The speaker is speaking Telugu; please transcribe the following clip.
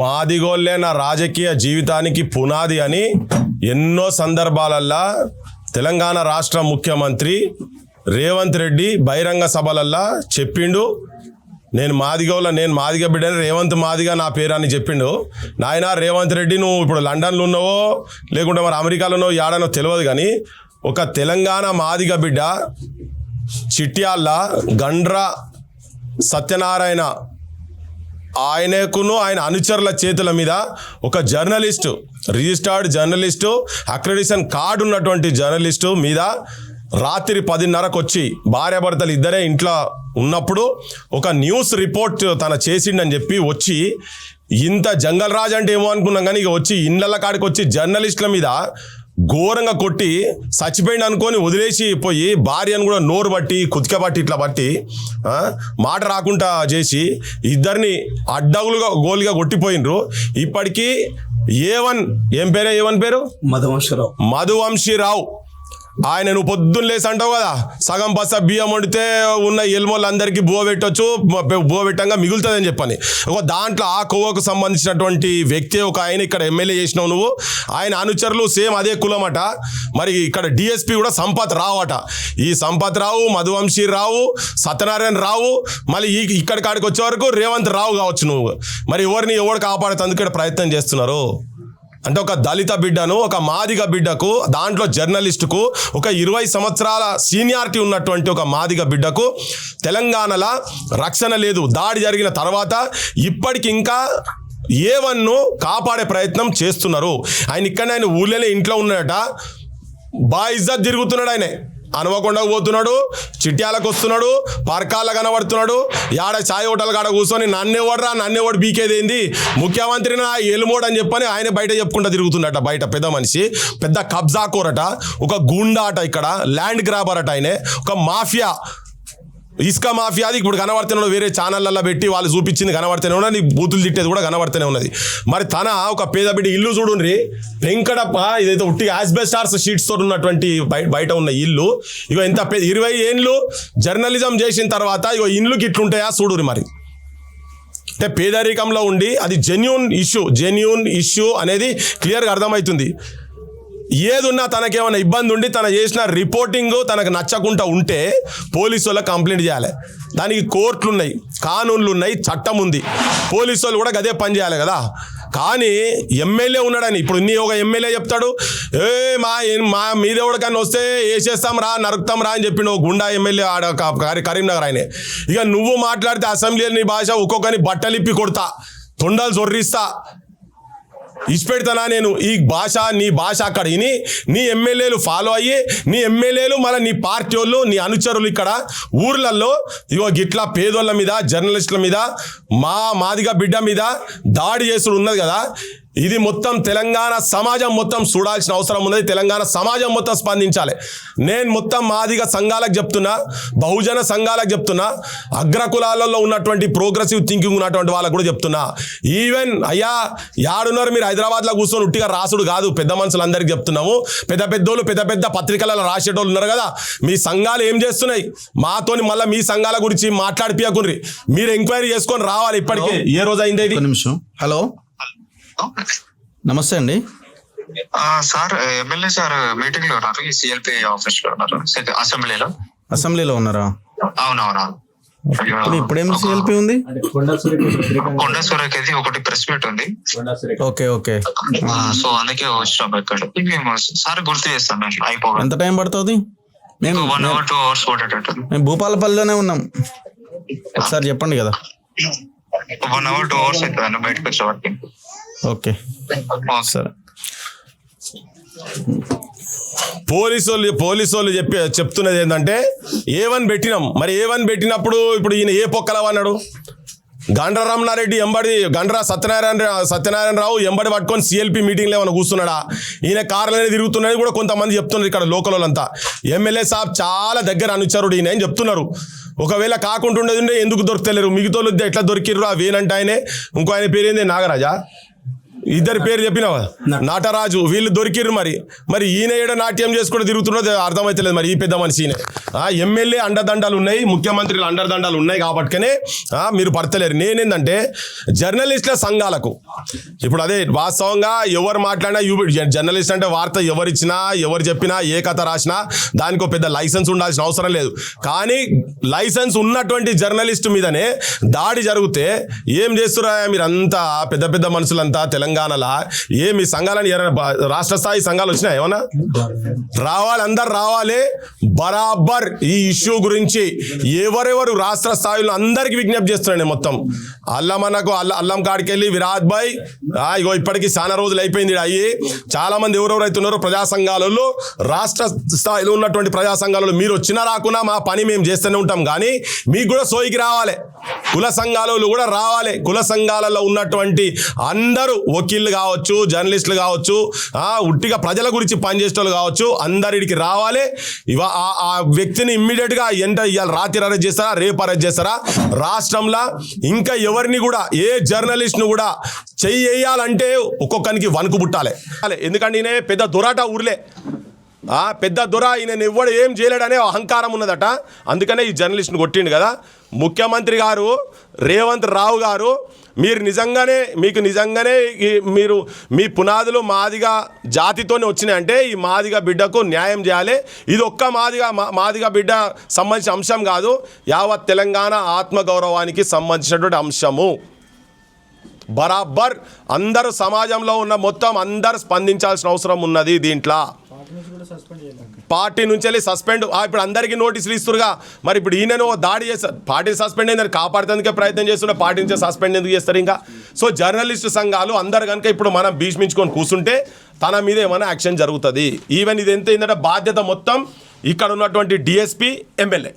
మాదిగోళ్ళే నా రాజకీయ జీవితానికి పునాది అని ఎన్నో సందర్భాలల్లో తెలంగాణ రాష్ట్ర ముఖ్యమంత్రి రేవంత్ రెడ్డి బహిరంగ సభలల్లో చెప్పిండు. నేను మాదిగ బిడ్డని, రేవంత్ మాదిగ నా పేరు అని చెప్పిండు. నాయన రేవంత్ రెడ్డి, నువ్వు ఇప్పుడు లండన్లో ఉన్నావో లేకుంటే మరి అమెరికాలో ఉన్నావో ఏడానో తెలియదు, కానీ ఒక తెలంగాణ మాదిగ బిడ్డ చిట్యాల గండ్ర సత్యనారాయణ ఆయనకును ఆయన అనుచరుల చేతుల మీద ఒక journalist, registered journalist, accreditation card ఉన్నటువంటి జర్నలిస్టు మీద రాత్రి 10:30కు వచ్చి భార్యాభర్తలు ఇద్దరే ఇంట్లో ఉన్నప్పుడు ఒక న్యూస్ రిపోర్ట్ తన చేసిండని చెప్పి వచ్చి, ఇంత జంగల్ రాజ్ అంటే ఏమో అనుకున్నాం, కానీ ఇక వచ్చి ఇండ్ల కాడికి వచ్చి జర్నలిస్టుల మీద ఘోరంగా కొట్టి చచ్చిపోయింది అనుకొని వదిలేసి పోయి భార్యను కూడా నోరు బట్టి కుతిక బట్టి ఇట్లా బట్టి మాట రాకుండా చేసి ఇద్దరిని అడ్డగులుగా గోలుగా కొట్టిపోయినరు. ఇప్పటికీ ఏం పేరు మధువంశీరావు ఆయన, నువ్వు పొద్దున్న లేసి అంటావు కదా సగం బస్స బియ్యం వండితే ఉన్న ఎల్మోళ్ళందరికీ బువ పెట్టచ్చు, బువ పెట్టంగా మిగులుతుందని చెప్పని ఒక దాంట్లో ఆ కోవకు సంబంధించినటువంటి వ్యక్తి ఒక ఆయన ఇక్కడ ఎమ్మెల్యే చేసినావు నువ్వు. ఆయన అనుచరులు సేమ్ అదే కులమట. మరి ఇక్కడ డిఎస్పీ కూడా సంపత్ రావు అట. ఈ సంపత్ రావు, మధువంశీరావు, సత్యనారాయణ రావు, మళ్ళీ ఇక్కడ కాడికి వచ్చే వరకు రేవంత్ రావు కావచ్చు నువ్వు. మరి ఎవరు కాపాడుతందుకు ఇక్కడ ప్రయత్నం చేస్తున్నారు అంటే ఒక దళిత బిడ్డను, ఒక మాదిగ బిడ్డకు, దాంట్లో జర్నలిస్టుకు, ఒక 20 సంవత్సరాల సీనియారిటీ ఉన్నటువంటి ఒక మాదిగ బిడ్డకు తెలంగాణలో రక్షణ లేదు. దాడి జరిగిన తర్వాత ఇప్పటికి ఇంకా ఏవన్ను కాపాడే ప్రయత్నం చేస్తున్నారు. ఆయన ఊళ్ళోనే ఇంట్లో ఉన్నాడట, ఇజ్జత్ తిరుగుతున్నాడు. ఆయన హనుమకొండకు పోతున్నాడు, చిట్యాలకు వస్తున్నాడు, పర్కాల కనబడుతున్నాడు, యాడ ఛాయ్ హోటల్ కాడ కూర్చొని నన్నెవడు బీకేదేంది ముఖ్యమంత్రిని ఎలుమోడు అని చెప్పని ఆయన బయట చెప్పుకుంటూ తిరుగుతున్నట. బయట పెద్ద మనిషి, పెద్ద కబ్జా కోరట, ఒక గుండా అట, ఇక్కడ ల్యాండ్ గ్రాబర్ అట. ఆయన ఒక మాఫియా, ఇసుక మాఫియాది ఇప్పుడు కనబడుతున్నాడు. వేరే ఛానళ్ళల్లో పెట్టి వాళ్ళు చూపించింది కనబడుతూనే ఉన్నది, నీకు బూతులు తిట్టేది కూడా కనబడుతూనే ఉన్నది. మరి తన ఒక పేద బిడ్డ ఇల్లు చూడుండ్రి, వెంకటప్ప, ఇదైతే ఉట్టి ఆస్బెస్టార్స్ షీట్స్తో ఉన్నటువంటి బయట ఉన్న ఇల్లు. ఇగో ఎంత 20 ఏళ్ళు జర్నలిజం చేసిన తర్వాత ఇగో ఇండ్లుకి ఇట్లుంటాయా చూడురి. మరి అంటే పేదరికంలో ఉండి అది జెన్యూన్ ఇష్యూ అనేది క్లియర్గా అర్థమవుతుంది. ఏదున్నా తనకేమైనా ఇబ్బంది ఉండి తన చేసిన రిపోర్టింగ్ తనకు నచ్చకుండా ఉంటే పోలీసు వాళ్ళకి కంప్లైంట్ చేయాలి. దానికి కోర్టులు ఉన్నాయి, కానూన్లు ఉన్నాయి, చట్టం ఉంది. పోలీసు వాళ్ళు కూడా అదే పని చేయాలి కదా. కానీ ఎమ్మెల్యే ఉన్నాడని ఇప్పుడు ఒక ఎమ్మెల్యే చెప్తాడు, మా మీదెవడికన్నా వస్తే వేసేస్తాం రా, నరుకుతాం రా అని చెప్పిండు గుండా ఎమ్మెల్యే ఆడ కరీంనగర్ ఆయనే. ఇక నువ్వు మాట్లాడితే అసెంబ్లీలో నీ భాష ఒక్కొక్కరిని బట్టలిప్పి కొడతా, తొండలు చొర్రిస్తా, ఇచ్చిపెడతానా నేను. ఈ భాష నీ భాష అక్కడ విని నీ ఎమ్మెల్యేలు ఫాలో అయ్యి, నీ ఎమ్మెల్యేలు మళ్ళీ నీ పార్టీ వాళ్ళు, నీ అనుచరులు ఇక్కడ ఊర్లలో ఇగో గిట్లా పేదోళ్ళ మీద, జర్నలిస్టుల మీద, మాదిగ బిడ్డ మీద దాడి చేసుడు ఉన్నది కదా. ఇది మొత్తం తెలంగాణ సమాజం మొత్తం చూడాల్సిన అవసరం ఉన్నది. తెలంగాణ సమాజం మొత్తం స్పందించాలి. నేను మొత్తం మాదిగ సంఘాలకు చెప్తున్నా, బహుజన సంఘాలకు చెప్తున్నా, అగ్రకులాలలో ఉన్నటువంటి ప్రోగ్రెసివ్ థింకింగ్ ఉన్నటువంటి వాళ్ళకు కూడా చెప్తున్నా. ఈవెన్ అయ్యా యాడున్నారు మీరు, హైదరాబాద్లో కూర్చొని ఉట్టిగా రాసుడు కాదు, పెద్ద మనుషులందరికీ చెప్తున్నాము. పెద్ద పత్రికలలో రాసేటోళ్ళు ఉన్నారు కదా, మీ సంఘాలు ఏం చేస్తున్నాయి మాతోని మళ్ళీ మీ సంఘాల గురించి మాట్లాడిపియకుర్రి. మీరు ఎంక్వైరీ చేసుకొని రావాలి. ఇప్పటికే ఏ రోజు అయింది ఇది? హలో, నమస్తే అండి సార్. ఎమ్మెల్యే సార్ మీటింగ్ లో ఉన్నారు, ఈ సిఎల్పి ఆఫీస్ లో ఉన్నారు, అసెంబ్లీలో ఉన్నారా? అవునవును. ఇప్పుడేం సిఎల్పి ఉంది? కొండ సూరకేది ఒకటి ప్రెస్ మీట్ ఉంది. ఓకే. సో అందుకే వచ్చినాం ఇక్కడ. మేము సార్ గుర్తు చేస్తాం అయిపోయి. ఎంత టైం పడుతుంది? మేము 1 hour 2 hours పడేటట్టు. మేము భూపాలపల్లిలోనే ఉన్నాం. ఒకసారి చెప్పండి కదా. 1 hour 2 hours అవుతుంది బయటకు వచ్చేవాడికి. ఓకే సరే. పోలీసు వాళ్ళు చెప్తున్నది ఏంటంటే A1 పెట్టినాం. మరి A1 పెట్టినప్పుడు ఇప్పుడు ఈయన ఏ పొక్కలవ అన్నాడు? గండ్ర రమణారెడ్డి ఎంబడి, గండ్ర సత్యనారాయణ రావు ఎంబడి పట్టుకొని సిఎల్పి మీటింగ్లో ఏమైనా కూర్చున్నాడా? ఈయన కార్లనే తిరుగుతున్నాడని కూడా కొంతమంది చెప్తున్నారు ఇక్కడ లోకల్ వాళ్ళంతా. ఎమ్మెల్యే సాబ్ చాలా దగ్గర అనుచరుడు ఈయన అని చెప్తున్నారు. ఒకవేళ కాకుండా ఉండేది ఎందుకు దొరుకుతలేరు? మిగతా ఎట్లా దొరికిర్రు? ఆ వేనంటే ఆయనే. ఇంకో ఆయన పేరు ఏంది? నాగరాజా. ఇద్దరి పేరు చెప్పినావా, నటరాజు, వీళ్ళు దొరికిర్రు. మరి ఈయన ఏడ నాట్యం చేసుకుంటూ తిరుగుతున్నదో అర్థమైతలేదు. మరి ఈ పెద్ద మనిషి ఈయన ఎమ్మెల్యే అండదండాలు ఉన్నాయి, ముఖ్యమంత్రులు అండదండాలు ఉన్నాయి కాబట్టినే మీరు పడతలేరు. నేనేందంటే జర్నలిస్టుల సంఘాలకు ఇప్పుడు అదే వాస్తవంగా ఎవరు మాట్లాడినా జర్నలిస్ట్ అంటే వార్త ఎవరిచ్చినా ఎవరు చెప్పినా ఏ కథ రాసినా దానికి ఒక పెద్ద లైసెన్స్ ఉండాల్సిన అవసరం లేదు. కానీ లైసెన్స్ ఉన్నటువంటి జర్నలిస్టు మీదనే దాడి జరిగితే ఏం చేస్తురా మీరంతా పెద్ద పెద్ద మనుషులంతా తెలంగాణలో? మీ సంఘాలని రాష్ట్ర స్థాయి సంఘాలు వచ్చినాయి ఏమన్నా? రావాలి, అందరు రావాలి. బరాబర్ ఈ ఇష్యూ గురించి ఎవరెవరు రాష్ట్ర స్థాయిలో అందరికి విజ్ఞప్తి చేస్తున్నాను. మొత్తం మనకు అల్లం కాడికి వెళ్ళి విరాట్ భాయ్ ఇగో ఇప్పటికీ చాలా రోజులు అయిపోయింది అయ్యి. చాలా మంది ఎవరెవరు అవుతున్నారో ప్రజా సంఘాలలో, రాష్ట్ర స్థాయిలో ఉన్నటువంటి ప్రజా సంఘాలలో మీరు వచ్చినా రాకున్నా మా పని మేము చేస్తూనే ఉంటాం. కానీ మీకు కూడా సోయికి రావాలి, కుల సంఘాలలో కూడా రావాలి. కుల సంఘాలలో ఉన్నటువంటి అందరూ వకీళ్ళు కావచ్చు, జర్నలిస్టులు కావచ్చు, ఉట్టిగా ప్రజల గురించి పనిచేసే వాళ్ళు కావచ్చు, అందరికి రావాలి. ఆ వ్యక్తిని ఇమ్మీడియట్గా ఇవాళ రాత్రి అరెస్ట్ చేస్తారా, రేపు అరెస్ట్ చేస్తారా? రాష్ట్రంలో ఇంకా ఎవరిని కూడా ఏ జర్నలిస్ట్ను కూడా చెయ్యాలంటే ఒక్కొక్కరికి వణుకు పుట్టాలి. ఎందుకంటే ఈయన పెద్ద దొరాట ఊర్లే, పెద్ద దొర, ఈయన ఎవ్వడు ఏం చేయలేడనే అహంకారం ఉన్నదట. అందుకనే ఈ జర్నలిస్ట్ని కొట్టిండు కదా. ముఖ్యమంత్రి గారు రేవంత్ రావు గారు, మీకు నిజంగానే మీరు మీ పునాదులు మాదిగా జాతితోనే వచ్చినాయంటే ఈ మాదిగా బిడ్డకు న్యాయం చేయాలి. ఇది ఒక్క మాదిగా బిడ్డ సంబంధించిన అంశం కాదు, యావత్ తెలంగాణ ఆత్మగౌరవానికి సంబంధించినటువంటి అంశము. బరాబర్ అందరూ సమాజంలో ఉన్న మొత్తం అందరూ స్పందించాల్సిన అవసరం ఉన్నది. దీంట్లో పార్టీ నుంచి వెళ్ళి సస్పెండ్, ఇప్పుడు అందరికీ నోటీసులు ఇస్తురుగా. మరి ఇప్పుడు ఈయనను దాడి చేస్తారు, పార్టీ సస్పెండ్ అయిందని కాపాడుతుందికే ప్రయత్నం చేస్తున్నా, పార్టీ నుంచి సస్పెండ్ ఎందుకు చేస్తారు ఇంకా? సో జర్నలిస్టు సంఘాలు అందరు కనుక ఇప్పుడు మనం భీష్మించుకొని కూర్చుంటే తన మీద ఏమైనా యాక్షన్ జరుగుతుంది. ఈవెన్ ఇది ఎంత ఏంటంటే బాధ్యత మొత్తం ఇక్కడ ఉన్నటువంటి డిఎస్పీ, ఎమ్మెల్యే.